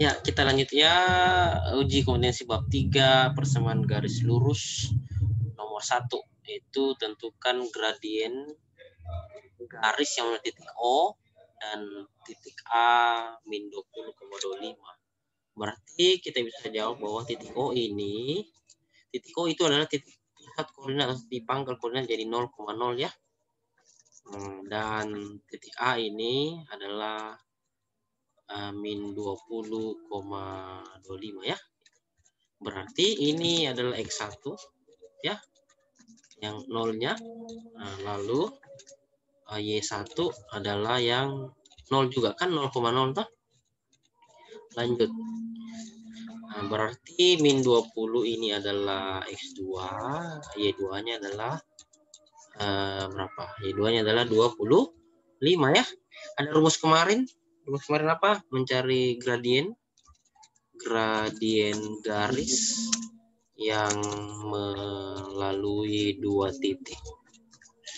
Ya, kita lanjut ya. Uji kompetensi bab 3 persamaan garis lurus nomor 1. Itu tentukan gradien garis yang mulai titik O dan titik A min 20,25. Berarti kita bisa jawab bahwa titik O itu adalah titik pusat koordinat atau di pangkal koordinat jadi 0,0 ya. Dan titik A ini adalah min 20,25 ya. Berarti ini adalah X1 ya. Yang nolnya. Lalu Y1 adalah yang 0 juga kan 0,0 toh. Lanjut. Berarti min 20 ini adalah X2, Y2-nya adalah berapa? Y2-nya adalah 25 ya. Ada rumus kemarin. Rumus kemarin apa? Mencari gradien garis yang melalui dua titik.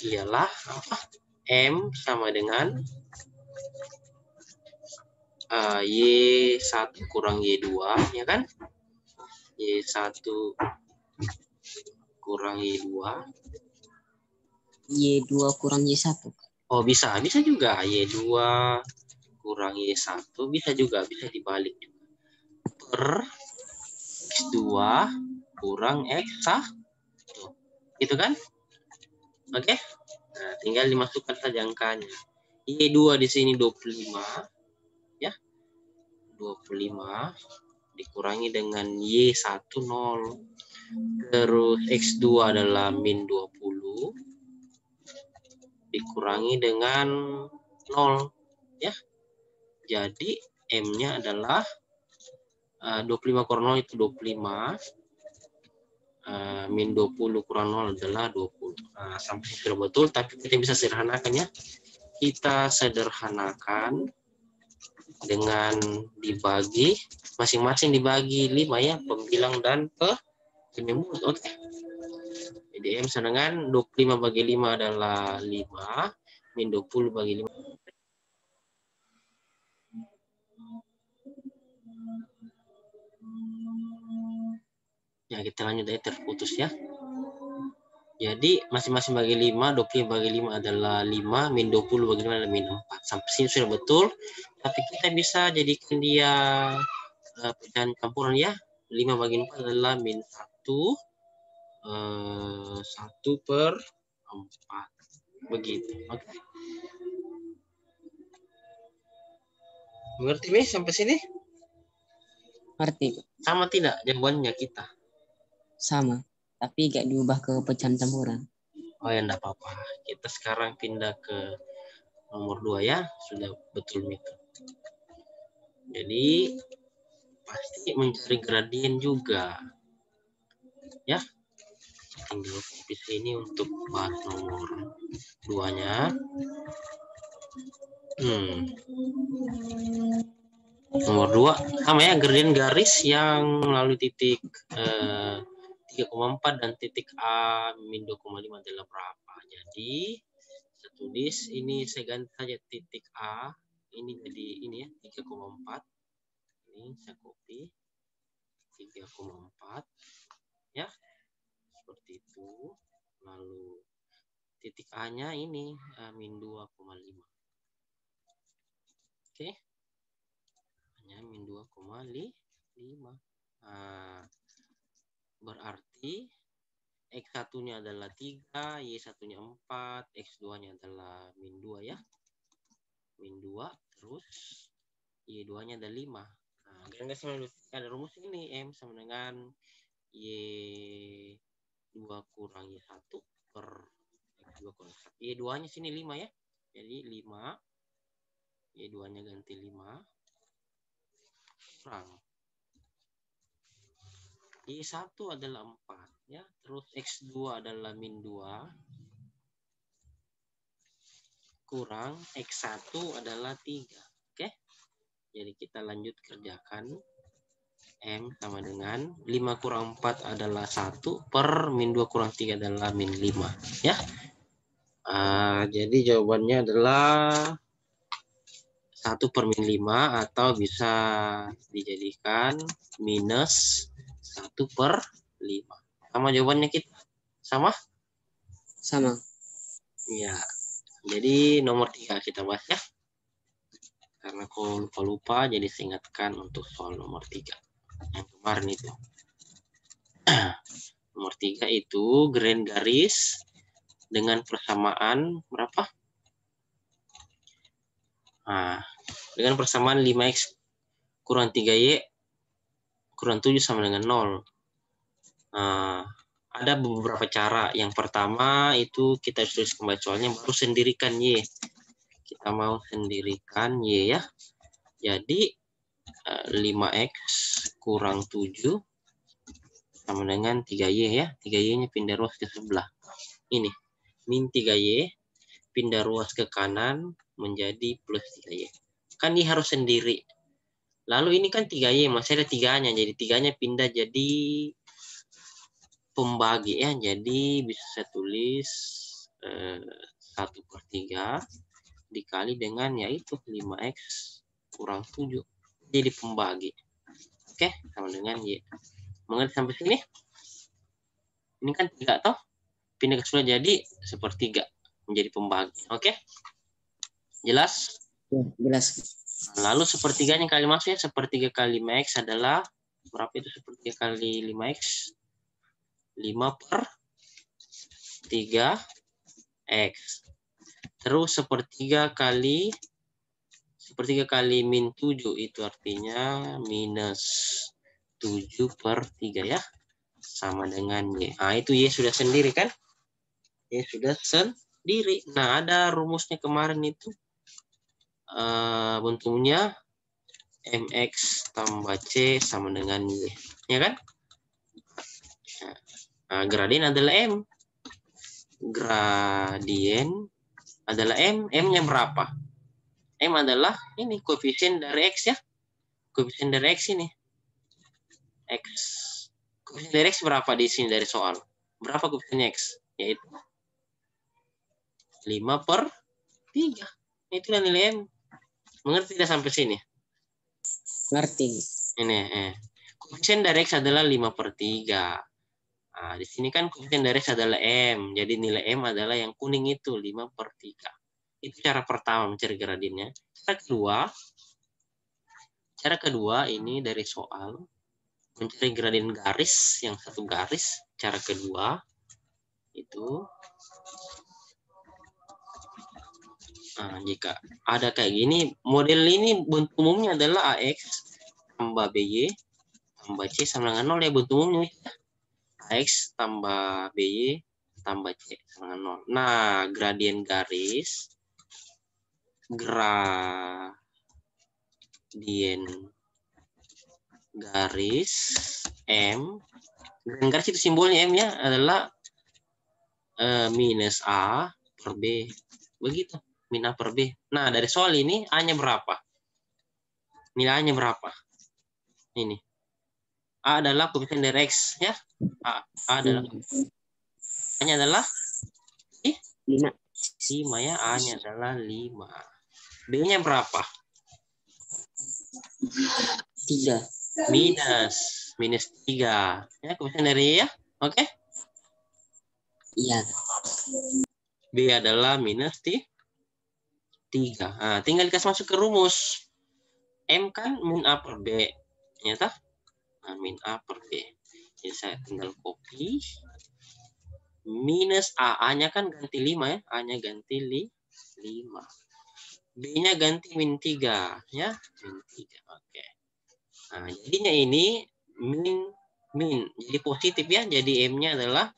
Ialah apa? M sama dengan Y1 kurang Y2 ya kan? Y1 kurang Y2. Y2 kurang Y1. Oh, bisa juga Y2 kurang Y1, bisa dibalik per X2 kurang X1. Gitu kan? Oke. Nah, tinggal dimasukkan saja angkanya. Y2 di sini 25 ya. 25 dikurangi dengan Y1 0. Terus X2 adalah min 20 dikurangi dengan 0 ya. Jadi M-nya adalah 25 kurang 0 itu 25. Min 20 kurang 0 adalah 20. Sampai sudah betul, tapi kita bisa sederhanakan ya. Kita sederhanakan dengan dibagi, masing-masing dibagi 5 ya, pembilang dan penyebut. Oke. Jadi M sama dengan 25 bagi 5 adalah 5, min 20 bagi 5. Ya, kita lanjut ya, terputus ya. Jadi masing-masing bagi 5, 25 bagi 5 adalah 5, min 20 bagi 5 adalah min 4. Sampai sini sudah betul. Tapi kita bisa jadikan dia pecahan campuran ya. 5 bagi 4 adalah min 1. 1 per 4. Begitu. Oke. Mengerti nih sampai sini? Ngerti. Sama tidak jawabannya kita? Sama. Tapi gak diubah ke pecahan campuran. Oh ya, enggak apa-apa. Kita sekarang pindah ke nomor 2 ya. Sudah betul itu. Jadi pasti mencari gradien juga. Ya. Tinggal copy sini untuk bahas nomor 2-nya. Nomor 2 sama ya, gradien garis yang melalui titik 3,4 dan titik A min 2,5 adalah berapa. Jadi saya tulis ini, saya ganti saja titik A ini jadi ini ya 3,4. Ini saya copy 3,4 ya, seperti itu. Lalu titik A nya ini min 2,5. Oke, hanya min 2,5. Berarti X1-nya adalah 3, Y1-nya 4, X2-nya adalah min 2 ya. Min 2, terus Y2-nya ada 5. Ada rumus ini, M sama dengan Y2 kurang Y1 per X2 kurang Y1. Y2-nya sini 5 ya. Jadi 5. Y2-nya ganti 5. Kurang. Y1 adalah 4 ya, terus X2 adalah min 2 kurang X1 adalah 3. Oke. Jadi kita lanjut kerjakan. M sama dengan 5 kurang 4 adalah 1 per min 2 kurang 3 adalah min 5 ya. Jadi jawabannya adalah 1 per min 5 atau bisa dijadikan minus 1 per 5. Sama jawabannya kita? Sama? Sama. Ya. Jadi nomor 3 kita bahas ya. Karena aku lupa-lupa jadi saya ingatkan untuk soal nomor 3. Yang kemarin itu. Nomor 3 itu grand garis dengan persamaan berapa? Nah, dengan persamaan 5x kurang 3y kurang 7 sama dengan 0. Nah, ada beberapa cara. Yang pertama itu kita tulis kembali soalnya, baru sendirikan y. Kita mau sendirikan y ya. Jadi 5x kurang 7 sama dengan 3y ya. 3y-nya pindah ruas ke sebelah. Ini, min 3y pindah ruas ke kanan menjadi plus 3y. Kan ini harus sendiri. Lalu ini kan 3y, masih ada 3-nya. Jadi 3-nya pindah jadi pembagi ya. Jadi bisa saya tulis 1/3 dikali dengan yaitu 5x kurang 7. Jadi pembagi. Oke, sama dengan y. Mengerti sampai sini? Ini kan 3 toh? Pindah ke sebelah jadi 1/3 menjadi pembagi. Oke? Jelas? Ya, jelas. Lalu 1/3-nya kali masuknya 1/3 kali 5x adalah berapa itu 1/3 kali 5x? 5/3x. Terus 1/3 kali min 7 itu artinya minus 7/3 ya. Sama dengan y. Nah, itu y sudah sendiri kan? Y sudah sendiri. Nah, ada rumusnya kemarin itu. Bentuknya mx tambah c sama dengan y. Ya kan? Nah, gradien adalah m. Gradien adalah m. M-nya berapa? M adalah ini koefisien dari x ya. Koefisien dari x ini. X. Koefisien dari x berapa di sini dari soal? Berapa koefisien x? Yaitu 5/3. Itulah nilai M. Mengerti tidak sampai sini? Ngerti. Ini. Koefisien dari x adalah 5/3. Nah, di sini kan koefisien dari x adalah M. Jadi nilai M adalah yang kuning itu, 5/3. Itu cara pertama mencari gradiennya. Cara kedua ini dari soal. Mencari gradien garis, yang satu garis. Cara kedua itu. Nah, jika ada kayak gini, model ini bentuk umumnya adalah AX tambah BY tambah C sama dengan 0 ya bentuk umumnya. AX tambah BY tambah C sama dengan 0. Nah, gradien garis M. Gradien garis itu simbolnya M ya adalah minus A per B. Begitu. Min A per B. Nah, dari soal ini A-nya berapa? Nilai A-nya berapa? Ini. A adalah koefisien dari X. Ya. A adalah. A-nya adalah 5. 5 ya. A-nya adalah 5. B-nya berapa? 3. Minus 3. Ya, koefisien dari ya. Oke. Iya. B adalah minus 3. Nah, tinggal dikasih masuk ke rumus. M kan min A per B. Ternyata nah, min A per B. Jadi saya tinggal copy. Minus A. A-nya kan ganti 5 ya. A-nya ganti 5. B-nya ganti min 3. Ya, min 3. Oke. Nah, jadinya ini min. Jadi positif ya. Jadi M-nya adalah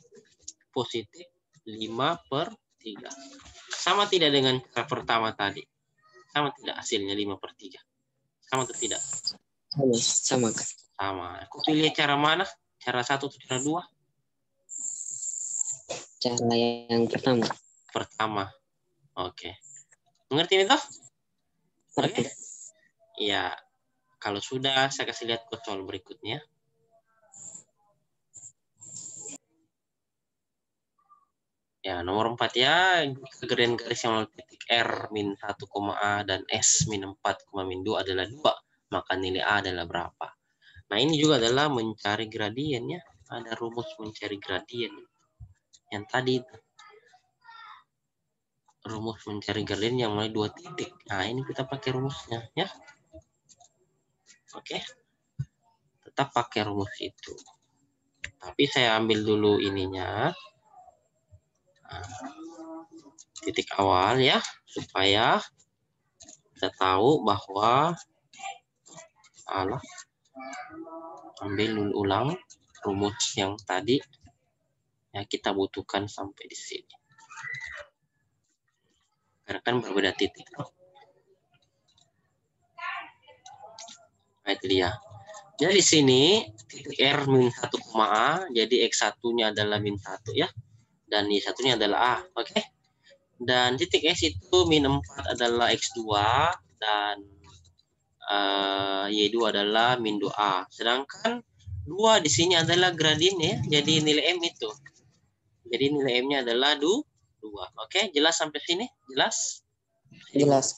positif 5/3. Sama tidak dengan cara pertama tadi? Sama tidak hasilnya 5/3? Sama atau tidak? Sama. Sama. Aku pilih cara mana? Cara 1 atau cara 2? Cara yang pertama. Pertama. Oke. Mengerti itu? Oke. Ngerti. Ya. Kalau sudah, saya kasih lihat ke soal berikutnya. Ya, nomor 4 ya, gradian garis yang melalui titik R min 1, A dan S min 4, min 2 adalah 2. Maka nilai A adalah berapa? Nah, ini juga adalah mencari gradien ya. Ada rumus mencari gradien. Yang tadi rumus mencari gradien yang mulai 2 titik. Nah, ini kita pakai rumusnya ya. Oke. Tetap pakai rumus itu. Tapi saya ambil dulu ininya. Nah, titik awal ya, supaya kita tahu bahwa ambil ulang rumus yang tadi ya kita butuhkan sampai di sini. Karena kan berbeda titik. Nah, itu dia. Jadi di sini titik R min 1, A, jadi X1-nya adalah min 1 ya. Dan Y1-nya adalah A, oke? Dan titik S itu min 4 adalah X2 dan Y2 adalah min 2A. Sedangkan 2 di sini adalah gradien ya, jadi nilai M itu. Jadi nilai M-nya adalah 2. Oke, jelas sampai sini? Jelas? Jelas.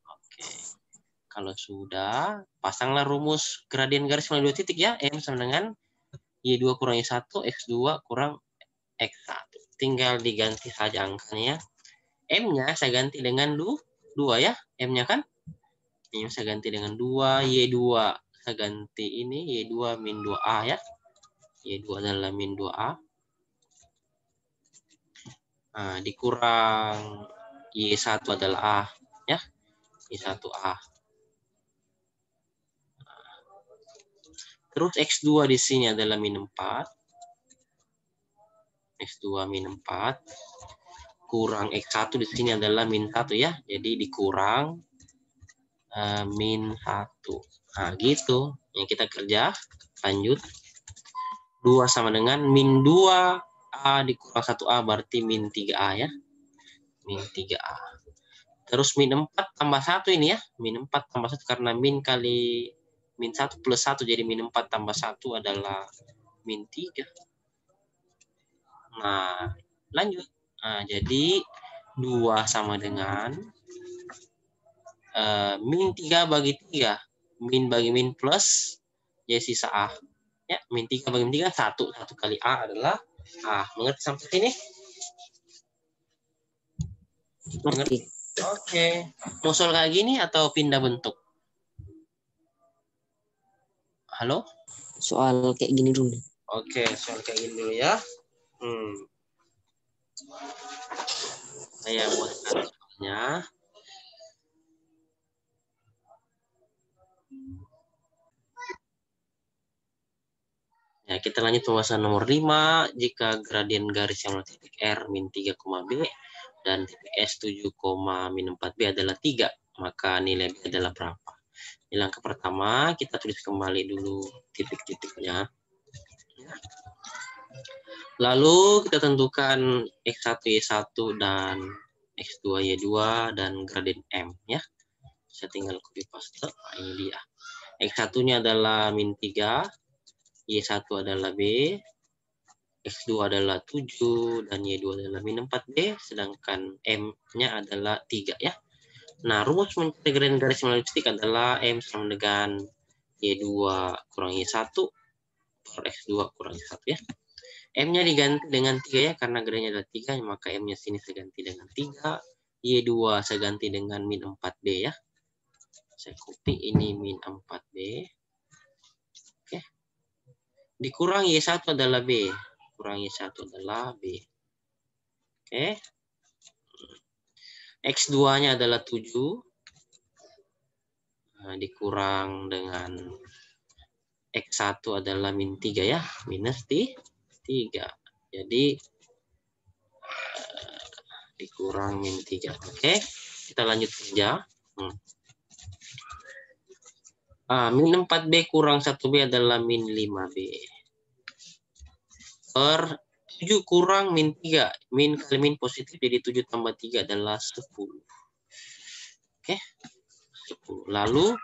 Oke. Kalau sudah, pasanglah rumus gradien garis melalui 2 titik ya. M sama dengan Y2 kurang Y1, X2 kurang X1. Tinggal diganti saja angkanya. M-nya saya ganti dengan 2 ya. M-nya kan? Ini saya ganti dengan 2, Y2 saya ganti ini, Y2 min 2A ya. Y2 adalah min 2A. Nah, dikurang Y1 adalah A ya. Y1A. Terus X2 di sini adalah min 4. X2 min 4. Kurang X1 di sini adalah min 1 ya. Jadi dikurang min 1. Nah, gitu. Yang kita kerja. Lanjut. 2 sama dengan min 2A dikurang 1A berarti min 3A ya. Min 3A. Terus min 4 tambah 1 ini ya. Min 4 tambah 1 karena min kali min 1 plus 1. Jadi min 4 tambah 1 adalah min 3. Nah, lanjut. Nah, jadi 2 sama dengan min 3 bagi 3. Min bagi min plus, jadi sisa A. Ya, min 3 bagi min 3, 1. 1 kali A adalah A. Mengerti sampai sini? Ngerti. Oke. Mau soal kayak gini atau pindah bentuk? Halo? Soal kayak gini dulu. Oke, soal kayak gini dulu ya. Saya buatkan soalnya. Ya, kita lanjut pembahasan nomor 5. Jika gradien garis yang melalui titik R min 3, B dan titik S 7, min 4B adalah 3, maka nilai B adalah berapa? Di langkah pertama, kita tulis kembali dulu titik-titiknya. Lalu kita tentukan X1, Y1, dan X2, Y2, dan gradien M. Ya. Saya tinggal copy paste. Nah, ini dia. X1-nya adalah min 3, Y1 adalah B, X2 adalah 7, dan Y2 adalah min 4B, sedangkan M-nya adalah 3 ya. Nah, rumus mencari gradien garis melalui titik adalah M sama dengan Y2 kurang Y1 per X2 kurang Y1 ya. M-nya diganti dengan 3 ya, karena gradiennya adalah 3, maka M-nya sini saya ganti dengan 3. Y2 saya ganti dengan min 4B ya. Saya copy ini min 4B. Oke. Dikurang Y1 adalah B. Kurang Y1 adalah B. Oke. X2-nya adalah 7. Nah, dikurang dengan X1 adalah min 3 ya. Minus 3. Jadi dikurang min 3. Oke. Kita lanjut kerja. Min 4B kurang 1B adalah min 5B. Per 7 kurang min 3. Min kali min positif, jadi 7 tambah 3 adalah 10. Oke. 10. Lalu,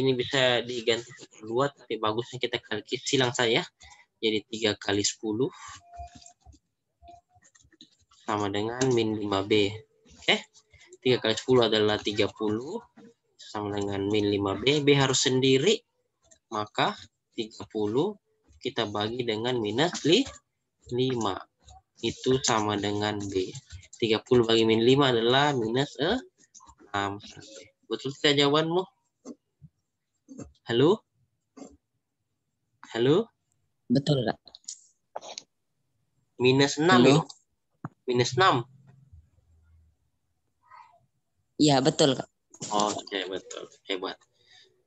ini bisa diganti 2, tapi bagusnya kita kali silang saja. Jadi 3 kali 10. sama dengan min 5B. Oke. 3 kali 10 adalah 30 sama dengan min 5B. B harus sendiri. Maka 30 kita bagi dengan minus 5. Itu sama dengan B. 30 bagi min 5 adalah minus 6. Betul tidak jawabanmu? Halo? Halo? Betul, Kak. Minus 6 Halo? itu. Minus 6. Iya, betul, Kak. Oke, betul. Hebat.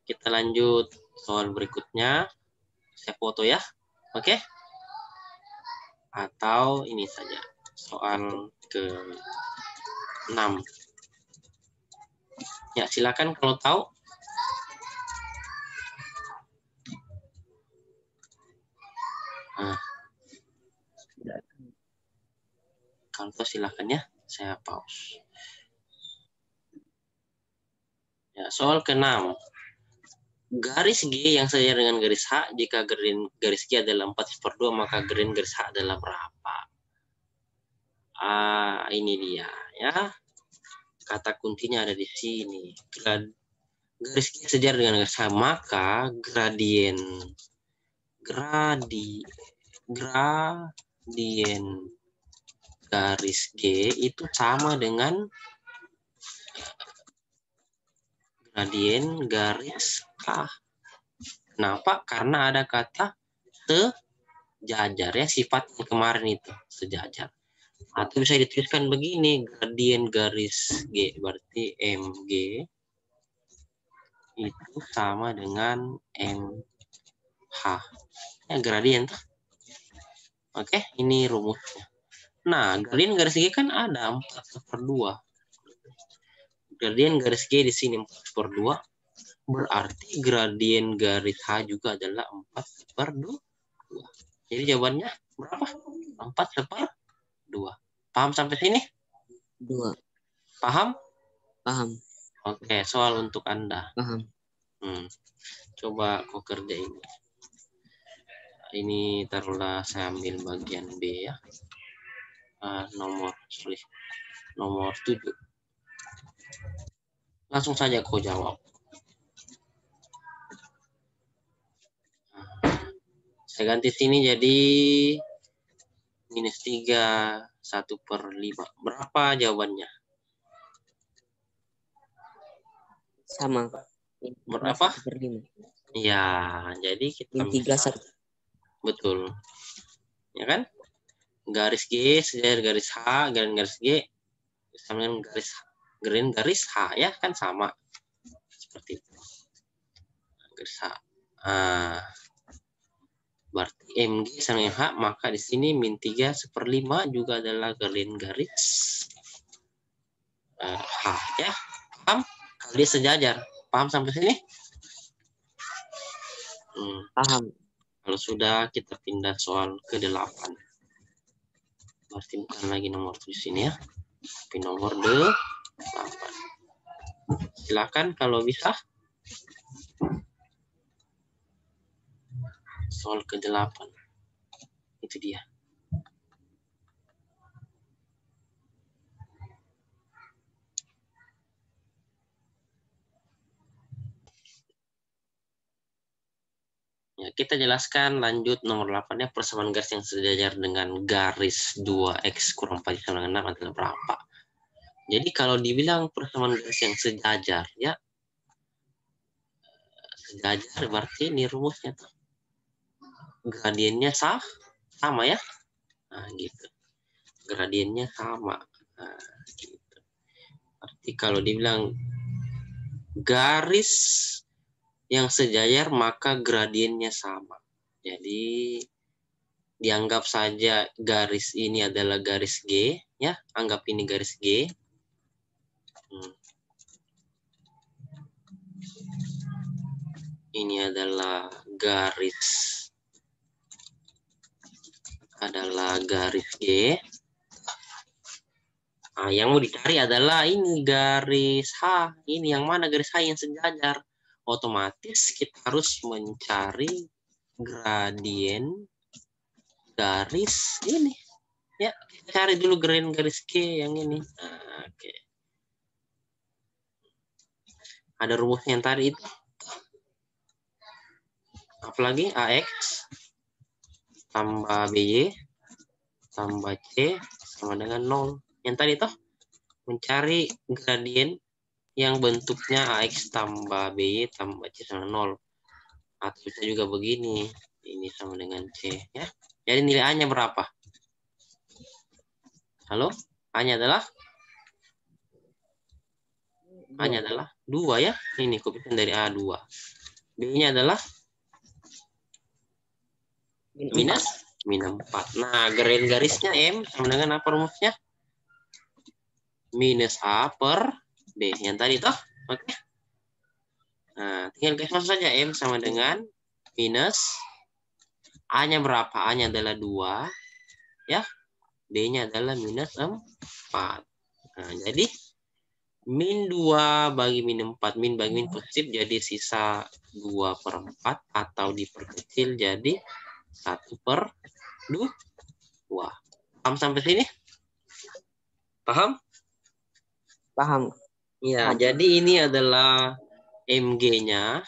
Kita lanjut soal berikutnya. Saya foto ya. Oke? Atau ini saja. Soal ke-6. Ya, silakan kalau tahu. Nah, kalau tahu silakan ya. Saya pause. Ya, soal ke-6. Garis G yang sejajar dengan garis H, jika garis G adalah 4/2, maka garis H adalah berapa? Ini dia ya. Kata kuncinya ada di sini. Garis G sejajar dengan garis H, maka gradien garis G itu sama dengan gradien garis K. Kenapa? Karena ada kata sejajar ya, sifat yang kemarin itu sejajar. Atau bisa dituliskan begini, gradien garis G berarti MG itu sama dengan MH. Ya, gradien tuh. Oke, ini rumusnya. Nah, gradien garis G kan ada 4/2. Gradien garis G di sini 4/2. Berarti gradien garis H juga adalah 4/2. Jadi jawabannya berapa? 4/2. Paham sampai sini? 2. Paham? Paham. Oke, soal untuk Anda. Paham. Coba kau kerjain. Ini taruhlah saya ambil bagian B ya. Nomor 7. Langsung saja kau jawab. Saya ganti sini jadi minus 3, 1/5. Berapa jawabannya? Sama. Berapa? 1/5. Ya, jadi kita Min 3, 1. Betul. Ya kan? Garis G sejajar garis H, garis G sama dengan garis H ya, kan sama. Seperti itu. Garis H. Berarti MG sama MH, maka di sini min 3/5 juga adalah garis H ya. Paham? Kalau dia sejajar. Paham sampai sini? Paham. Kalau sudah, kita pindah soal ke-8. Berarti bukan lagi nomor 7 sini ya, tapi nomor 8. Silakan kalau bisa. Soal ke-8. Itu dia. Ya, kita jelaskan lanjut nomor 8 ya, persamaan garis yang sejajar dengan garis 2x kurang 4 sama dengan 6 adalah berapa? Jadi kalau dibilang persamaan garis yang sejajar ya, sejajar berarti ini rumusnya tuh. Gradiennya sama ya. Nah, gitu. Gradiennya sama. Nah, gitu. Berarti kalau dibilang garis yang sejajar maka gradiennya sama. Jadi dianggap saja garis ini adalah garis G ya, anggap ini garis G. Ini adalah garis G. Nah, yang mau dicari adalah ini garis H. Ini yang mana garis H yang sejajar? Otomatis kita harus mencari gradien garis ini. Ya, kita cari dulu gradient garis K yang ini. Nah, oke. Ada rumusnya yang tadi itu. Apalagi AX tambah BY tambah C sama dengan 0. Yang tadi toh mencari gradien yang bentuknya AX tambah BY tambah C sama 0. Atau bisa juga begini. Ini sama dengan C. Ya. Jadi nilai A-nya berapa? Halo? A-nya adalah? A-nya adalah 2 ya. Ini koefisien dari A 2. B-nya adalah? Minus 4. Nah, gradien garisnya M sama dengan apa rumusnya? Minus A per B. Yang tadi toh? Oke. Nah, tinggal garis masuk saja. M sama dengan minus A-nya berapa? A-nya adalah 2. Ya. B-nya adalah minus 4. Nah, jadi min 2 bagi min 4. Min bagi min positif jadi sisa 2 per 4. Atau diperkecil jadi 1 per 2. Paham sampai sini? Paham? Paham. Ya, Paham. jadi ini adalah MG-nya.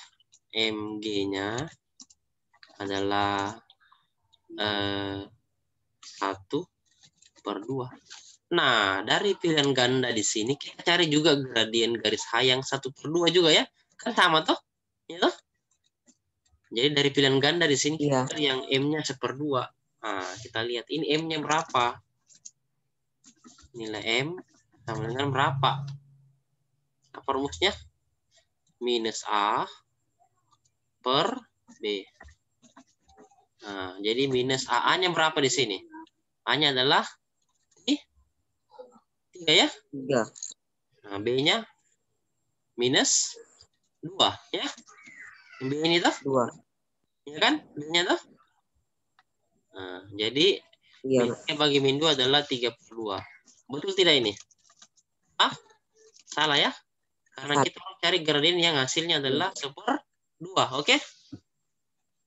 MG-nya adalah 1 per 2. Nah, dari pilihan ganda di sini, kita cari juga gradien garis H yang 1 per 2 juga ya. Kan sama toh? Ya toh? Jadi dari pilihan ganda di sini, kita cari yang M-nya 1/2. Nah, kita lihat ini M-nya berapa. Nilai M sama dengan berapa? Apa rumusnya? Minus A per B. Nah, jadi minus A-nya berapa di sini? A-nya adalah 3 ya? 3. Nah, B-nya minus 2 ya. B ini tuh? 2. Ya kan? B-nya tuh? Nah, jadi Iya. min bagi min 2 adalah 3/2. Betul tidak ini? Ah, salah ya? Karena kita mau cari gradien yang hasilnya adalah 1/2. Oke?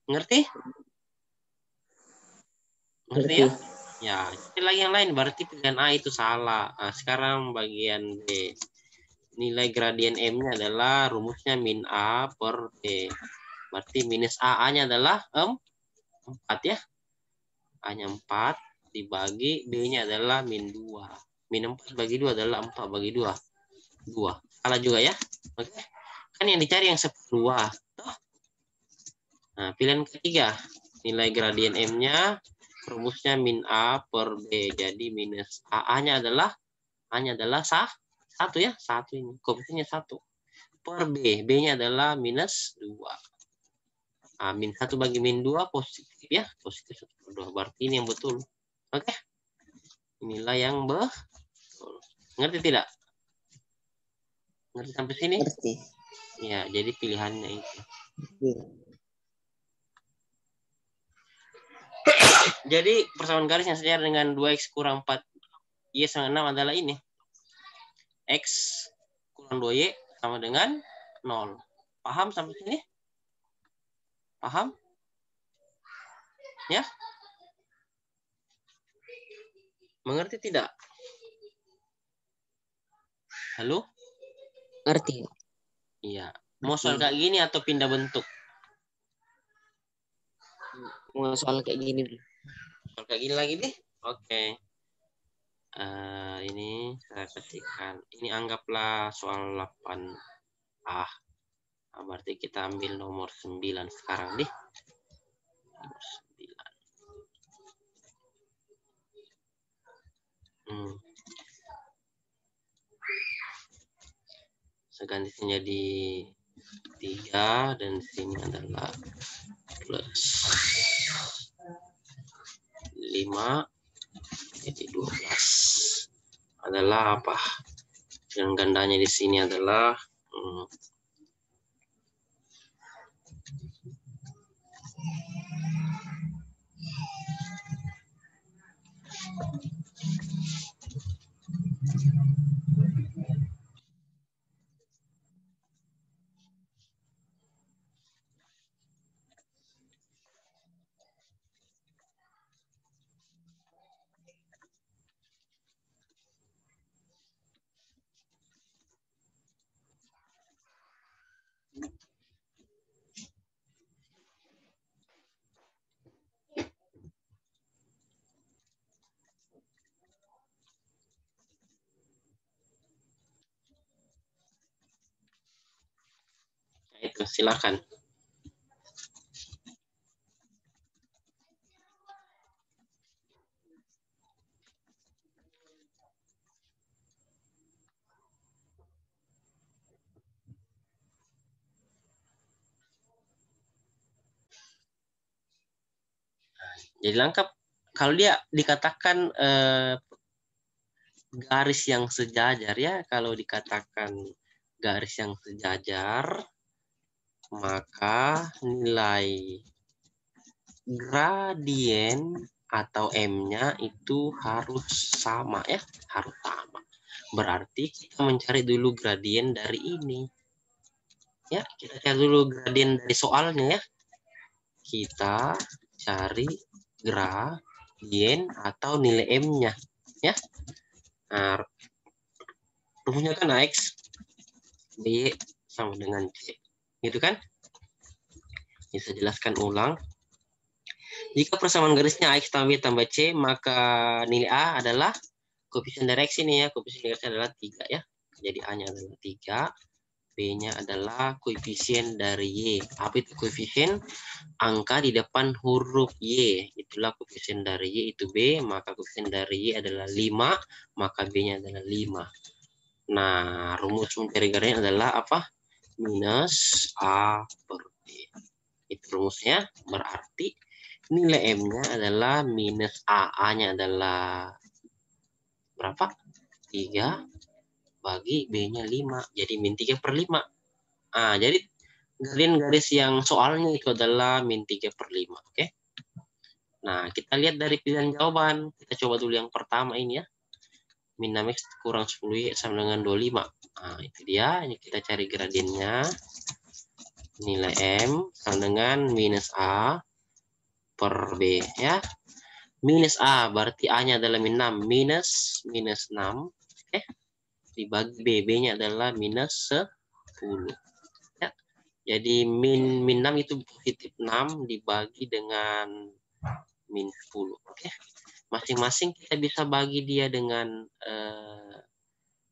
Ngerti? Ngerti ya? Ya, lagi yang lain berarti pilihan A itu salah. Nah, sekarang bagian B. Nilai gradien M-nya adalah rumusnya min A per B. Berarti minus A-nya adalah 4 ya. A-nya 4 dibagi B-nya adalah min 2. Min 4 bagi 2 adalah 4 bagi 2. 2. Salah juga ya. Oke. Kan yang dicari yang 1/2. Nah, pilihan ketiga. Nilai gradien M-nya rumusnya min A per B. Jadi minus A-nya adalah A-nya adalah 1 ya. 1 ini. Koefisiennya 1. Per B. B-nya adalah minus 2. Nah, min 1 bagi min 2 positif ya. Positif 1/2. Berarti ini yang betul. Oke. Inilah yang betul. Ngerti tidak? Ngerti sampai sini? Ngerti. Ya, jadi pilihannya itu. Jadi persamaan garis yang sejajar dengan 2x kurang 4 y sama 6 adalah ini. X kurang 2y sama dengan 0. Paham sampai sini? Paham? Ya? Mengerti tidak? Halo? Ngerti. Iya. Mau soal kayak gini atau pindah bentuk? Mau soal kayak gini dulu. Soal kayak gini lagi deh. Oke. Ini saya ketikkan. Ini anggaplah soal 8A. Nah, berarti kita ambil nomor 9 sekarang deh. Nomor 9. Segantinya jadi 3 dan sini adalah plus 5 jadi 12 adalah apa? Yang gandanya di sini adalah Nah, itu silakan. Jadi lengkap. Kalau dia dikatakan garis yang sejajar ya, kalau dikatakan garis yang sejajar, maka nilai gradien atau M-nya itu harus sama ya, harus sama. Berarti kita mencari dulu gradien dari ini. Ya, kita cari dulu gradien dari soalnya ya. Kita cari gradien atau nilai M-nya ya. Nah, rumusnya kan AX B sama dengan C. Gitu kan? Bisa jelaskan ulang. Jika persamaan garisnya AX tambah B tambah C, maka nilai A adalah koefisien dari X ini ya. Koefisien dari X adalah 3 ya. Jadi A-nya adalah 3. B-nya adalah koefisien dari Y. Apa itu koefisien? Angka di depan huruf Y. Itulah koefisien dari Y itu B. Maka koefisien dari Y adalah 5. Maka B-nya adalah 5. Nah, rumus mencari gradien adalah apa? Minus A per B. Itu rumusnya. Berarti nilai M-nya adalah minus A. A-nya adalah berapa? 3 bagi B-nya 5. Jadi min 3 per 5. Nah, jadi gradien garis yang soalnya itu adalah min 3 per 5. Oke. Nah, kita lihat dari pilihan jawaban. Kita coba dulu yang pertama ini ya. Min 6x kurang 10y sama dengan 25. Nah, itu dia. Ini kita cari gradiennya. Nilai M sama dengan minus A per B ya. Minus A berarti A-nya adalah min 6. Minus 6. Oke. Dibagi B. B-nya adalah minus 10. Ya. Jadi min 6 itu positif 6 dibagi dengan min 10. Oke. Masing-masing kita bisa bagi dia dengan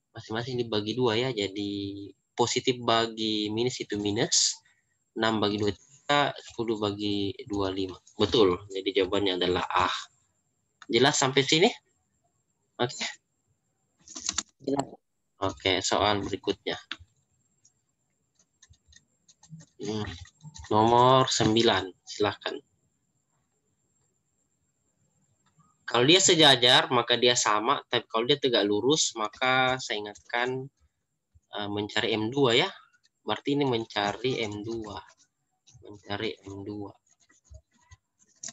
masing-masing dibagi 2 ya. Jadi positif bagi minus itu minus. 6 bagi 2 3, 10 bagi 2 5. Betul. Jadi jawabannya adalah A. Jelas sampai sini? Oke. Jelas. Oke, soal berikutnya. Nomor 9. Silahkan. Kalau dia sejajar, maka dia sama. Tapi kalau dia tegak lurus, maka saya ingatkan mencari M2 ya. Berarti ini mencari M2. Mencari M2.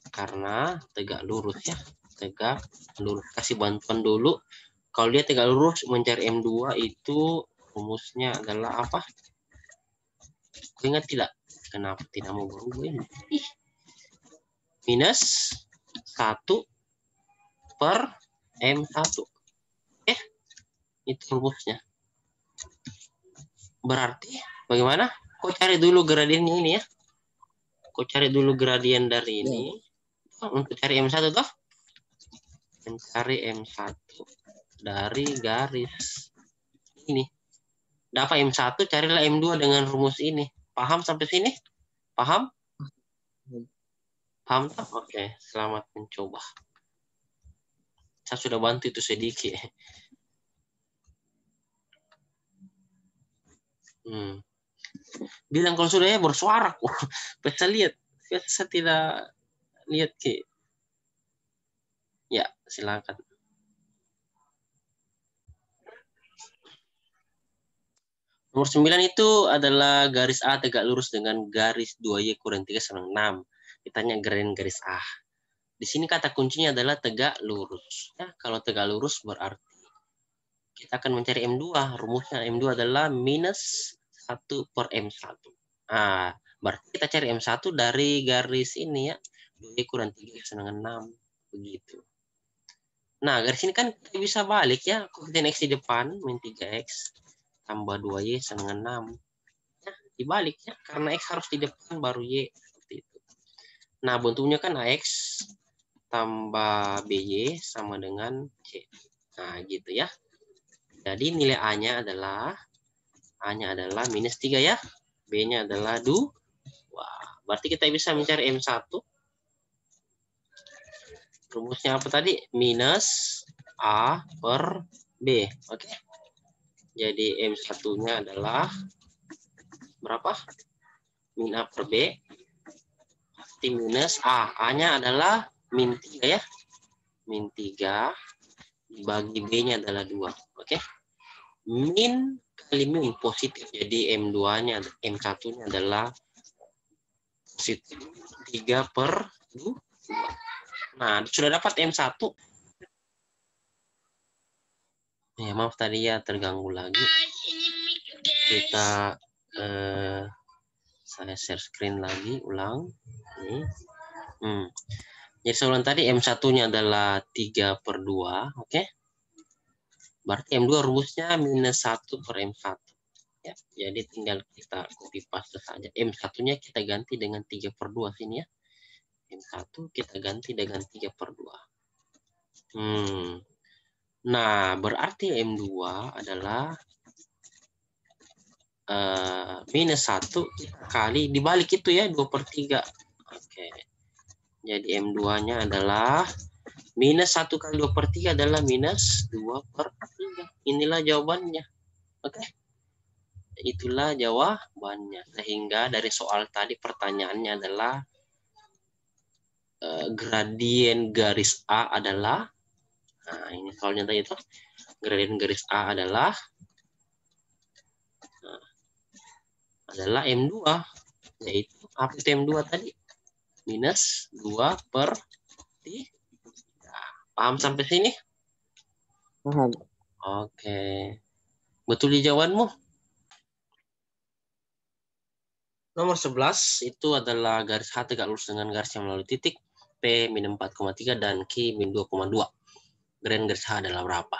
Karena tegak lurus ya. Tegak lurus. Kasih bantuan dulu. Kalau dia tegak lurus, mencari M2 itu rumusnya adalah apa? Kau ingat tidak? Kenapa tidak mau berubah ini? Minus 1 per M1. Itu rumusnya. Berarti bagaimana? Kau cari dulu gradiennya ini ya. Kau cari dulu gradien dari ini. Untuk cari M1 toh? Mencari M1 dari garis ini. Dapat M1, carilah M2 dengan rumus ini. Paham sampai sini? Paham? Paham toh? Oke, selamat mencoba. Saya sudah bantu itu sedikit. Bilang kalau sudah ya bersuara kok. Bisa lihat. Saya tidak lihat ke. Ya, silakan. Nomor 9 itu adalah garis A tegak lurus dengan garis 2Y kurang 3 sama 6. Ditanya gradien garis A. Di sini kata kuncinya adalah tegak lurus. Ya, kalau tegak lurus berarti kita akan mencari M2. Rumusnya M2 adalah minus 1 per M1. Nah, berarti kita cari M1 dari garis ini ya. 2Y kurang 3 sama dengan 6. Begitu. Nah, garis ini kan kita bisa balik ya. Koefisien X di depan, min 3X. Tambah 2Y sama dengan 6. Ya, dibalik ya, karena X harus di depan baru Y. Seperti itu. Nah, bentuknya kan AX tambah BY sama dengan C. Nah, gitu ya. Jadi nilai A-nya adalah minus 3 ya. B-nya adalah 2. Wah, berarti kita bisa mencari M1. Rumusnya apa tadi? Minus A per B. Oke. Jadi M1-nya adalah berapa? Min A per B. Pasti minus A. A-nya adalah min 3 ya. Min 3 bagi B-nya adalah 2. Oke. Min kali min positif. Jadi M2-nya, M1-nya adalah positif 3 per 2. Nah, sudah dapat M1. Ya, maaf tadi ya terganggu lagi. Kita saya share screen lagi, ulang. Ini. Jadi soalan tadi M1-nya adalah 3 per 2, oke? Berarti M2 rumusnya minus 1 per M1. Ya, jadi tinggal kita copy paste saja. M1-nya kita ganti dengan 3 per 2 sini ya. M1 kita ganti dengan 3 per 2. Nah, berarti M2 adalah minus 1 kali dibalik itu ya, 2 per 3. Oke. Jadi M2-nya adalah minus 1 kali 2 per 3 adalah minus 2 per 3. Inilah jawabannya. Oke. Itulah jawabannya. Sehingga dari soal tadi pertanyaannya adalah gradien garis A adalah, nah ini soalnya tadi itu, gradien garis A adalah M2, yaitu apa itu M2 tadi? Minus 2 per 3. Paham sampai sini? Paham. Oke. Betul di jawabanmu? Nomor 11 itu adalah garis H tegak lurus dengan garis yang melalui titik P min 4,3 dan Q min 2,2. Gradien garis H adalah berapa?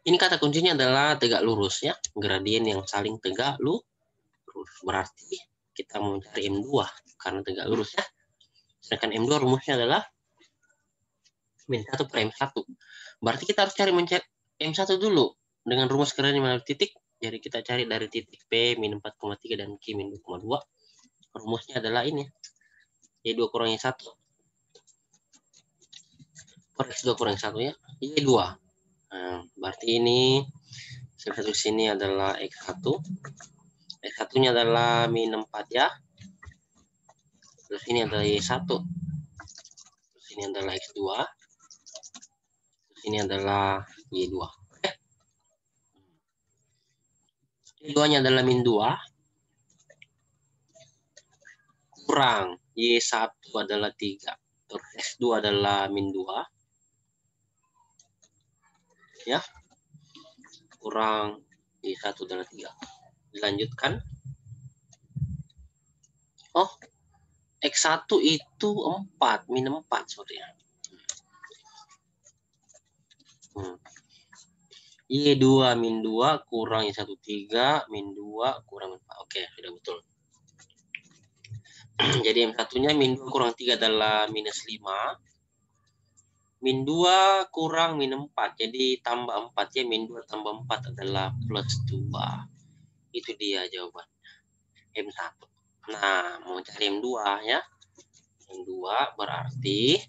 Ini kata kuncinya adalah tegak lurus ya. Gradien yang saling tegak lurus. Berarti kita mau mencari M2 karena tegak lurus ya. Sedangkan M2 rumusnya adalah min 1 per M1. Berarti kita harus cari M1 dulu. Dengan rumus gradien melalui titik. Jadi kita cari dari titik P min 4,3 dan Q min 2,2. Rumusnya adalah ini. Y2 kurangi 1. Per X2 kurangi 1 ya. Y2. Nah, berarti ini satu sini adalah X1. X1-nya adalah min 4 ya. Terus ini adalah Y1. Terus ini adalah X2. Terus ini adalah Y2. Y2-nya adalah min 2. Kurang Y1 adalah 3. Terus X2 adalah min 2. Ya. Kurang Y1 adalah 3. Dilanjutkan. Oh, X1 itu 4, min 4, sorry ya. Y2 min 2 kurang Y1 3, min 2 kurang min 4. Oke, sudah betul. Jadi M1-nya min 2 kurang 3 adalah minus 5. Min 2 kurang min 4. Jadi tambah 4 ya. Min 2 tambah 4 adalah plus 2. Itu dia jawabannya. M1. Nah, mau cari M2 ya. M2 berarti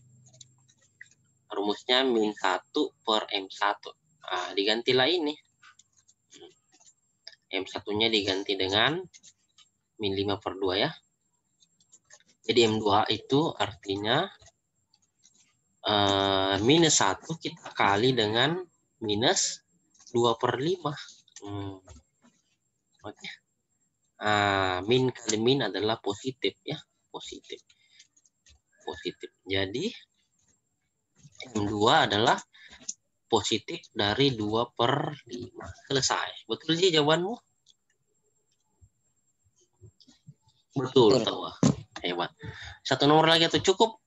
rumusnya min 1 per M1. Nah, digantilah ini. M1-nya diganti dengan min 5 per 2 ya. Jadi M2 itu artinya minus 1 kita kali dengan minus 2 per 5. Oke. Min kali min adalah positif ya. Positif. Jadi M2 adalah positif dari 2 per 5. Selesai. Betul sih jawabanmu? Betul. Wah, hebat. Satu nomor lagi atau cukup?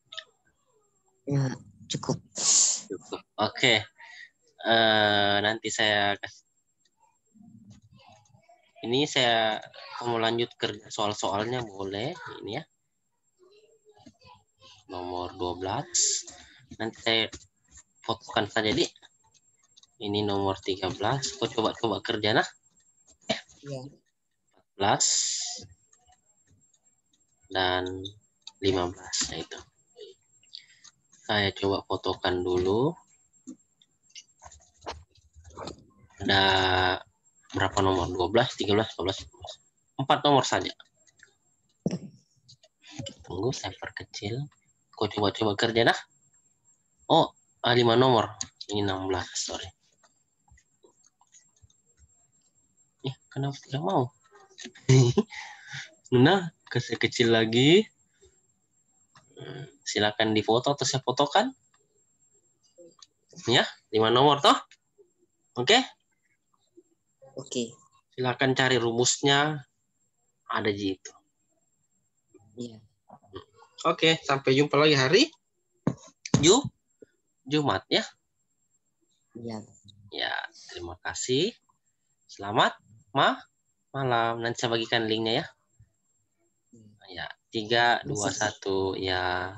Ya, cukup. Oke. Nanti saya kasih. Ini saya mau lanjut kerja soal-soalnya boleh. Ini ya. Nomor 12. Nanti saya fotokan saja, Dik. Ini nomor 13. Kau coba-coba kerja nah. Iya. 14 dan 15. Nah, itu. Saya coba fotokan dulu. Ada berapa nomor? 12, 13, 14, 15. 4 nomor saja. Tunggu, saya perkecil. Kau coba-coba kerja dah. Oh, 5 nomor. Ini 16, sorry. Kenapa tidak mau? Nah, saya kecil lagi. Silakan difoto atau saya fotokan. Ya, 5 nomor toh. Oke? Oke. Silakan cari rumusnya. Ada di itu. Iya. Oke, sampai jumpa lagi hari Jumat ya. Iya. Ya, terima kasih. Selamat malam. Nanti saya bagikan linknya ya. Ya, 3, 2, 1 ya.